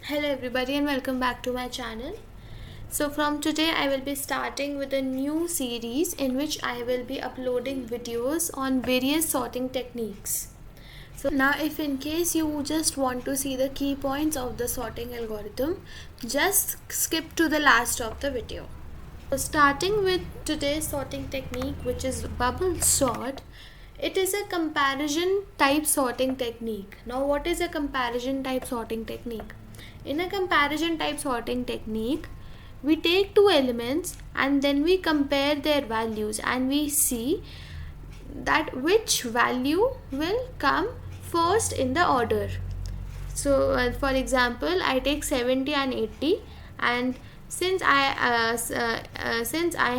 Hello everybody and welcome back to my channel. So from today I will be starting with a new series in which I will be uploading videos on various sorting techniques. So now if in case you just want to see the key points of the sorting algorithm, just skip to the last of the video. So starting with today's sorting technique, which is bubble sort. It is a comparison type sorting technique. Now what is a comparison type sorting technique? In a comparison type sorting technique, we take two elements and then we compare their values and we see that which value will come first in the order. So for example, I take 70 and 80, and since I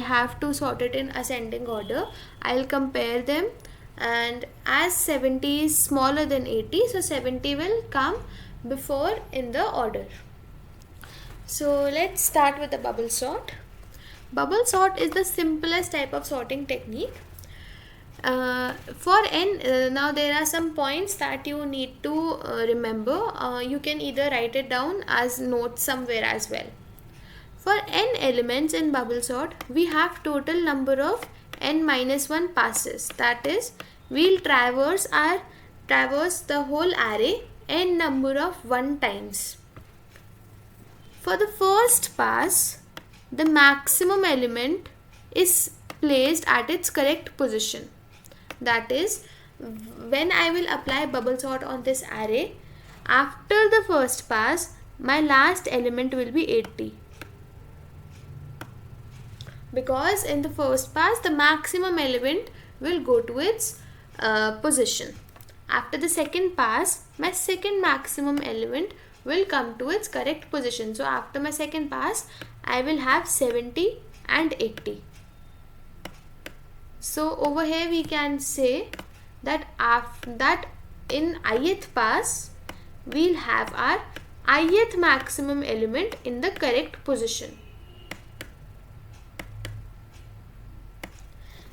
have to sort it in ascending order, I'll compare them, and as 70 is smaller than 80, so 70 will come before in the order. So let's start with the bubble sort. Bubble sort is the simplest type of sorting technique. For n, now there are some points that you need to remember. You can either write it down as notes somewhere as well. For n elements in bubble sort, we have total number of n minus 1 passes. That is, we'll traverse the whole array n number of 1 times. For the first pass, the maximum element is placed at its correct position. That is, when I will apply bubble sort on this array, after the first pass, my last element will be 80. Because in the first pass, the maximum element will go to its position. After the second pass, my second maximum element will come to its correct position. So after my second pass, I will have 70 and 80. So over here we can say that in ith pass, we'll have our ith maximum element in the correct position.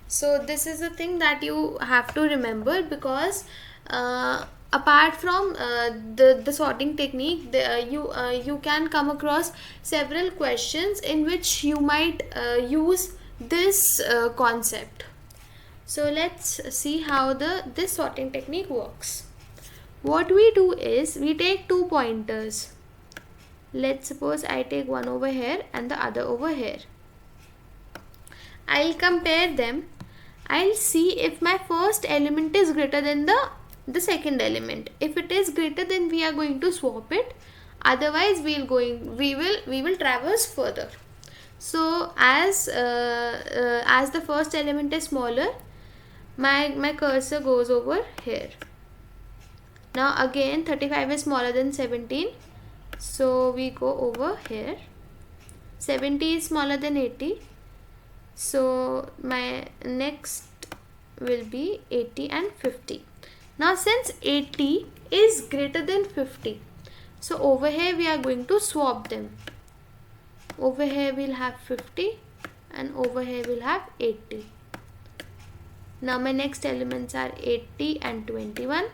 So this is the thing that you have to remember, because apart from the sorting technique, you can come across several questions in which you might use this concept. So let's see how this sorting technique works. What we do is we take two pointers. Let's suppose I take one over here and the other over here. I'll compare them. I'll see if my first element is greater than the second element. If it is greater, then we are going to swap it. Otherwise, we will traverse further. So as the first element is smaller, my cursor goes over here. Now again, 35 is smaller than 17, so we go over here. 70 is smaller than 80, so my next will be 80 and 50. Now since 80 is greater than 50, so over here we are going to swap them. Over here we'll have 50 and over here we'll have 80. Now my next elements are 80 and 21.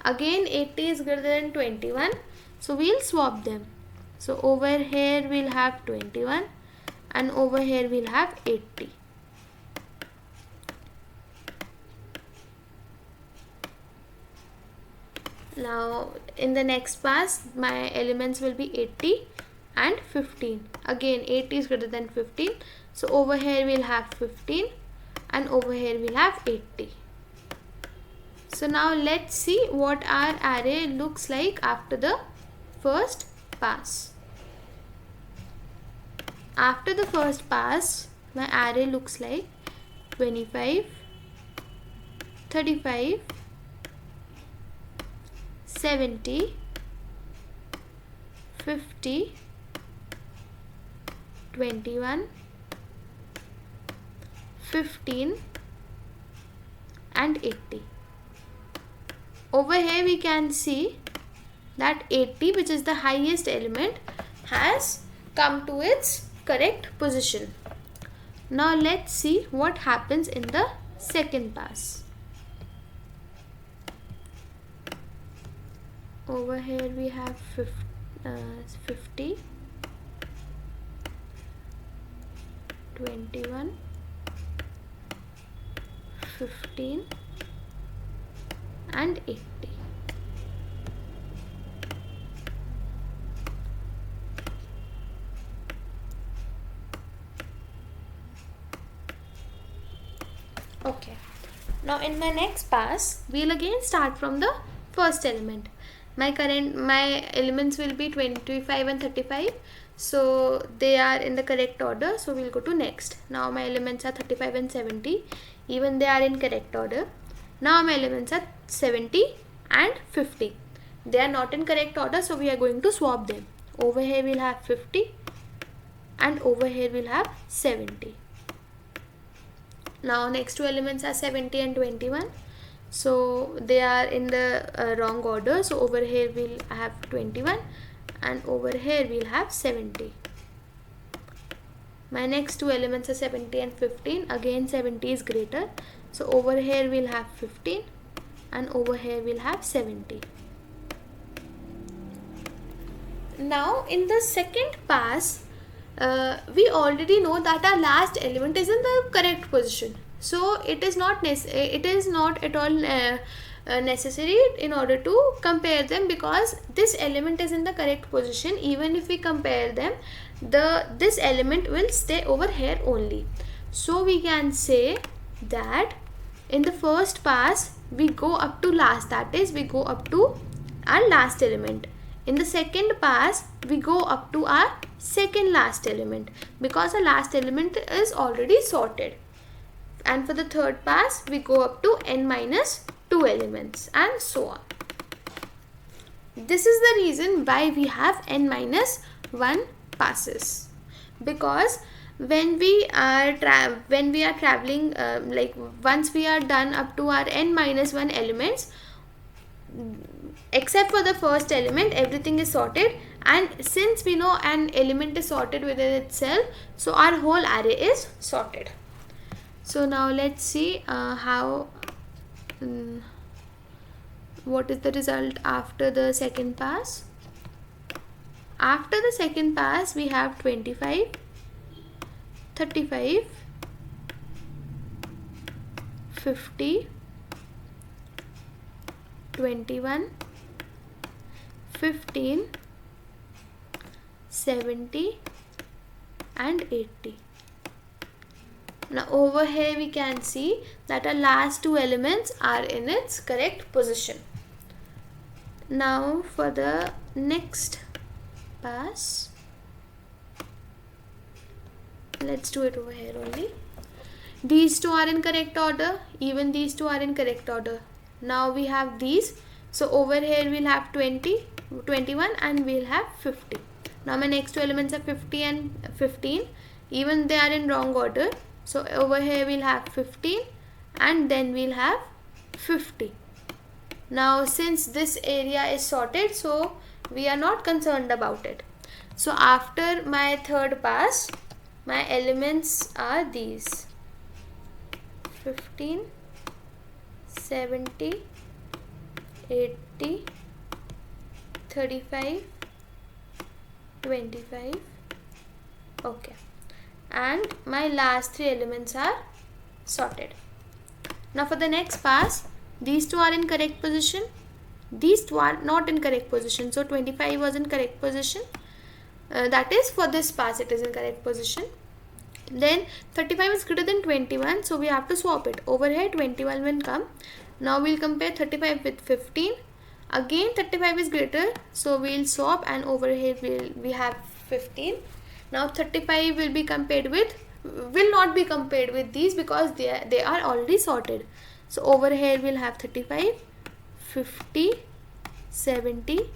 Again 80 is greater than 21, so we'll swap them. So over here we'll have 21 and over here we'll have 80. Now in the next pass, my elements will be 80 and 15. Again 80 is greater than 15, so over here we'll have 15 and over here we'll have 80. So now let's see what our array looks like after the first pass. After the first pass, my array looks like 25, 35, 70, 50, 21, 15 and 80. Over here we can see that 80, which is the highest element, has come to its correct position. Now let's see what happens in the second pass. Over here we have 50, 21, 15 and 80. Okay, now in my next pass we'll again start from the first element. My elements will be 25 and 35, so they are in the correct order, so we'll go to next. Now my elements are 35 and 70, even they are in correct order. Now my elements are 70 and 50, they are not in correct order, so we are going to swap them. Over here we'll have 50 and over here we'll have 70. Now next two elements are 70 and 21, so they are in the wrong order, so over here we'll have 21 and over here we'll have 70. My next two elements are 70 and 15, again 70 is greater, so over here we'll have 15 and over here we'll have 70. Now in the second pass, we already know that our last element is in the correct position, so it is not at all necessary in order to compare them, because this element is in the correct position. Even if we compare them, this element will stay over here only. So we can say that in the first pass we go up to last, that is we go up to our last element. In the second pass we go up to our second last element, because the last element is already sorted. And for the third pass we go up to n minus 2 elements and so on. This is the reason why we have n minus 1 passes, because when we are traveling, like once we are done up to our n minus 1 elements, except for the first element, everything is sorted. And since we know an element is sorted within itself, so our whole array is sorted. So now let's see what is the result after the second pass. After the second pass we have 25, 35, 50, 21, 15, 70 and 80. Now over here we can see that our last two elements are in its correct position. Now for the next pass, let's do it over here only. These two are in correct order, even these two are in correct order. Now we have these, so over here we'll have 20, 21 and we'll have 50. Now my next two elements are 50 and 15, even they are in wrong order, so over here we'll have 15 and then we'll have 50. Now since this area is sorted, so we are not concerned about it. So after my third pass, my elements are these: 15, 70, 80, 35, 25. Okay, and my last three elements are sorted. Now for the next pass, these two are in correct position, these two are not in correct position. So 25 was in correct position, that is for this pass it is in correct position. Then 35 is greater than 21, so we have to swap it. Over here 21 will come. Now we'll compare 35 with 15. Again 35 is greater, so we'll swap, and over here we have 15. Now 35 will not be compared with these, because they are already sorted. So over here we'll have 35, 50, 70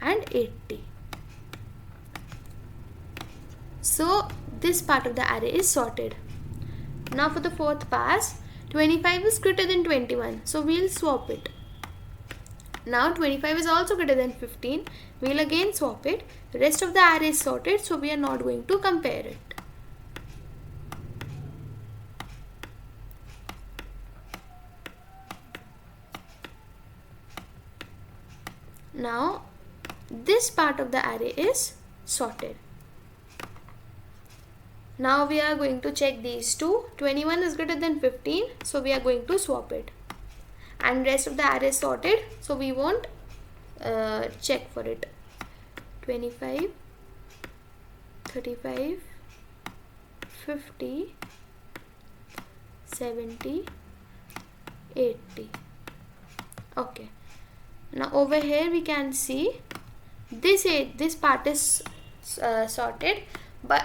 and 80. So this part of the array is sorted. Now for the fourth pass, 25 is greater than 21, so we'll swap it. Now 25 is also greater than 15, we'll again swap it. The rest of the array is sorted, so we are not going to compare it. Now this part of the array is sorted. Now we are going to check these two. 21 is greater than 15, so we are going to swap it. And rest of the array is sorted, so we won't check for it. 25, 35, 50, 70, 80. Okay. Now over here we can see this part is sorted, but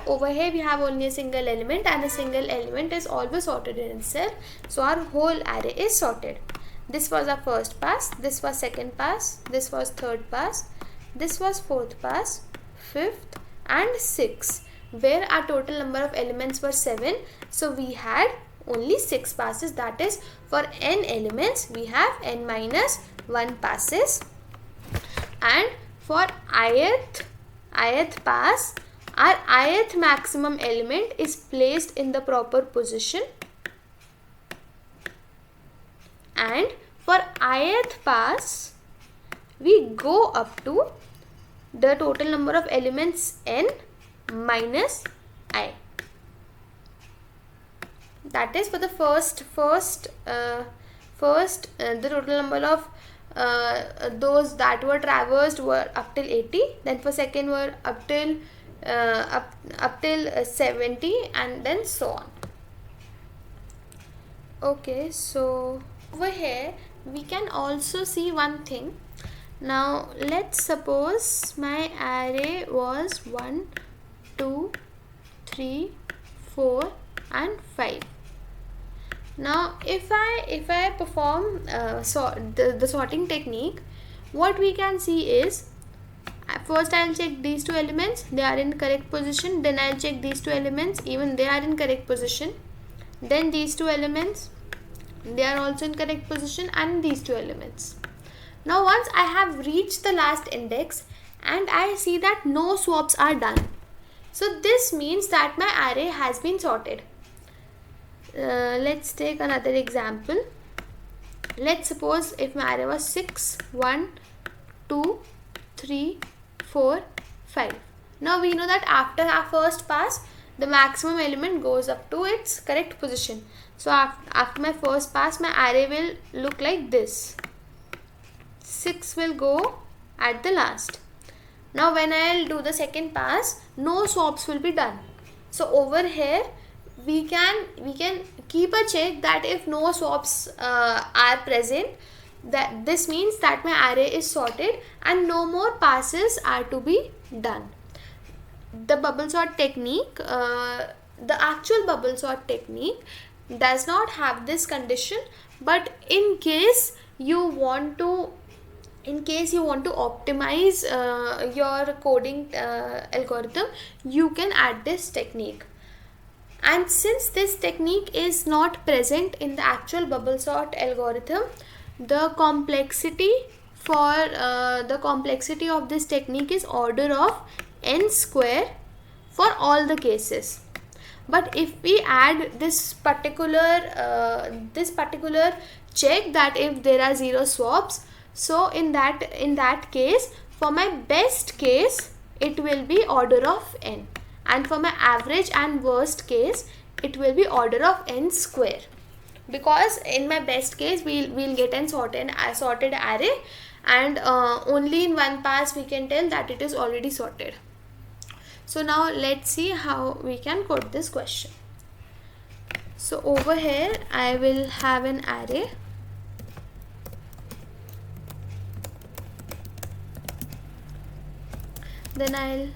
over here we have only a single element, and a single element is always sorted in itself, so our whole array is sorted. This was our first pass, this was second pass, this was third pass, this was fourth pass, fifth and sixth, where our total number of elements were 7, so we had only 6 passes. That is, for n elements we have n minus 1 passes, and for ith pass, our ith maximum element is placed in the proper position, and for ith pass we go up to the total number of elements n minus I. That is, for the first the total number of those that were traversed were up till 80, then for second were up till 70, and then so on. Okay, so over here we can also see one thing. Now let's suppose my array was 1, 2, 3, 4 and 5. Now if I perform the sorting technique, what we can see is, first I'll check these two elements, they are in correct position, then I'll check these two elements, even they are in correct position, then these two elements, they are also in correct position, and these two elements. Now once I have reached the last index and I see that no swaps are done, so this means that my array has been sorted. Let's take another example. Let's suppose if my array was 6, 1, 2, 3, 4, 5. Now we know that after our first pass, the maximum element goes up to its correct position. So after my first pass, my array will look like this. 6 will go at the last. Now when I'll do the second pass, no swaps will be done. So over here we can keep a check that if no swaps are present, that this means that my array is sorted and no more passes are to be done. The bubble sort technique, the actual bubble sort technique does not have this condition, but in case you want to optimize your coding algorithm, you can add this technique. And since this technique is not present in the actual bubble sort algorithm, the complexity of this technique is order of n square for all the cases. But if we add this particular check that if there are 0 swaps, so in that case, for my best case it will be order of n, and for my average and worst case it will be order of n square, because in my best case we'll get an sorted array, and only in one pass we can tell that it is already sorted. So now let's see how we can code this question. So over here I will have an array. Then I'll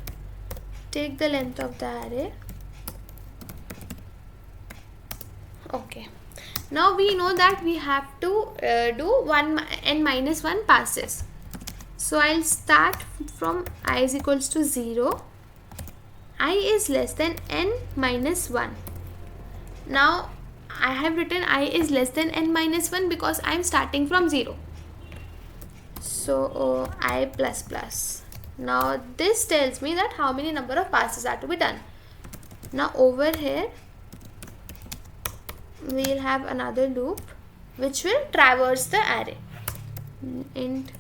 take the length of the array. Okay. Now we know that we have to do n minus 1 passes. So I'll start from I is equals to 0. I is less than n minus 1. Now I have written I is less than n minus 1 because I am starting from 0. So I plus plus. Now this tells me that how many number of passes are to be done. Now over here we will have another loop which will traverse the array. Int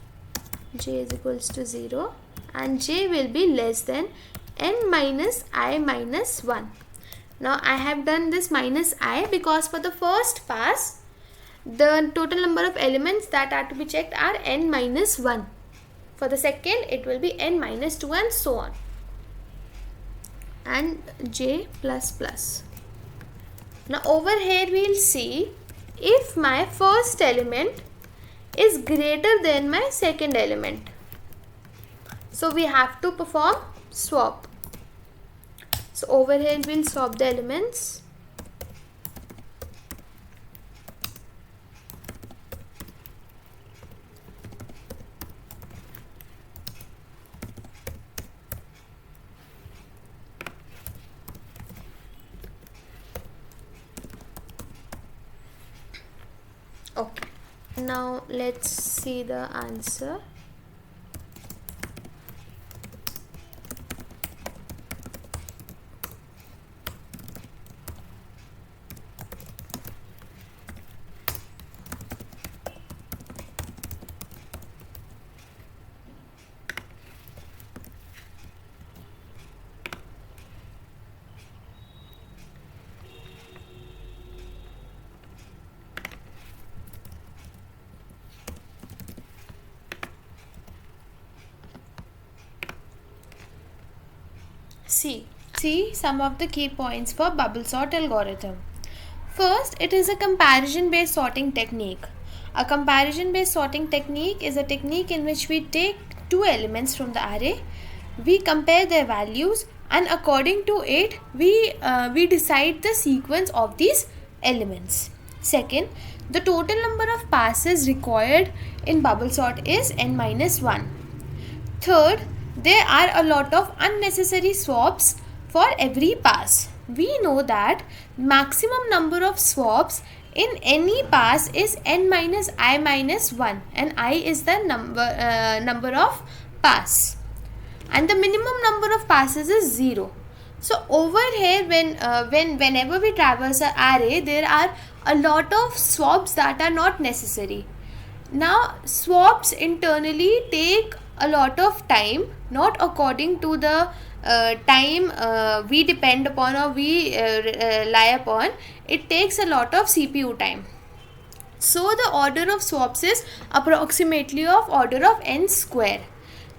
j is equals to 0 and j will be less than n minus I minus 1. Now I have done this minus I because for the first pass the total number of elements that are to be checked are n minus 1. For the second it will be n minus 2 and so on, and j plus plus. Now over here we will see if my first element is greater than my second element. So we have to perform swap. So over here we will swap the elements. Okay, now let's see the answer. See some of the key points for bubble sort algorithm. First, it is a comparison based sorting technique. A comparison based sorting technique is a technique in which we take two elements from the array, we compare their values, and according to it we decide the sequence of these elements. Second, the total number of passes required in bubble sort is n minus 1. Third, there are a lot of unnecessary swaps for every pass. We know that maximum number of swaps in any pass is n minus I minus 1, and I is the number of pass, and the minimum number of passes is 0. So over here whenever we traverse an array, there are a lot of swaps that are not necessary. Now swaps internally take a lot of time, not according to the time we depend upon or we rely upon. It takes a lot of CPU time. So the order of swaps is approximately of order of n square.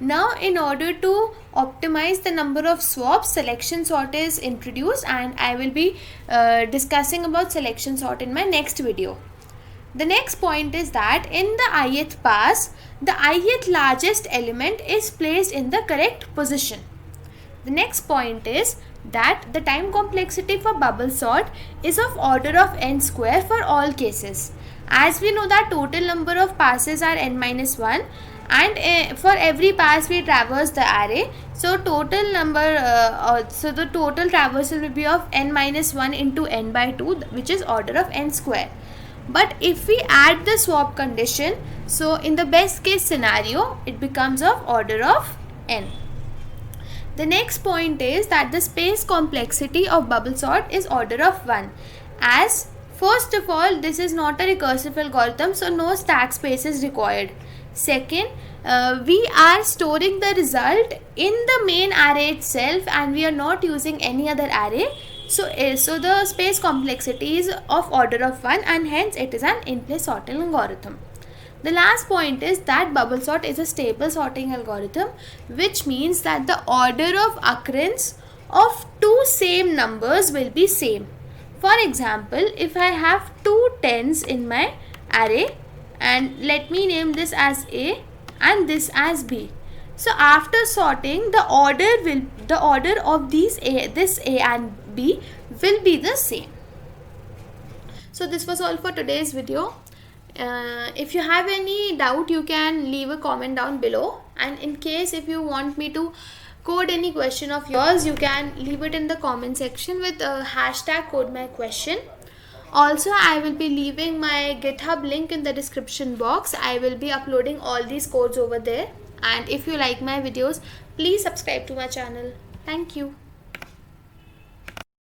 Now in order to optimize the number of swaps, selection sort is introduced, and I will be discussing about selection sort in my next video. The next point is that in the ith pass, the ith largest element is placed in the correct position. The next point is that the time complexity for bubble sort is of order of n square for all cases. As we know that total number of passes are n minus 1, and for every pass we traverse the array, so total number so the total traversal will be of n minus 1 into n by 2, which is order of n square. But if we add the swap condition, so in the best case scenario it becomes of order of n. The next point is that the space complexity of bubble sort is order of 1, as first of all this is not a recursive algorithm, so no stack space is required. Second, we are storing the result in the main array itself and we are not using any other array. So the space complexity is of order of 1, and hence it is an in-place sorting algorithm. The last point is that bubble sort is a stable sorting algorithm, which means that the order of occurrence of two same numbers will be same. For example, if I have two 10s in my array, and let me name this as A and this as B. So after sorting, the order of this A and B will be the same. So this was all for today's video. If you have any doubt, you can leave a comment down below, and in case if you want me to code any question of yours, you can leave it in the comment section with hashtag #CodeMyQuestion. Also, I will be leaving my GitHub link in the description box. I will be uploading all these codes over there, and if you like my videos, please subscribe to my channel. Thank you.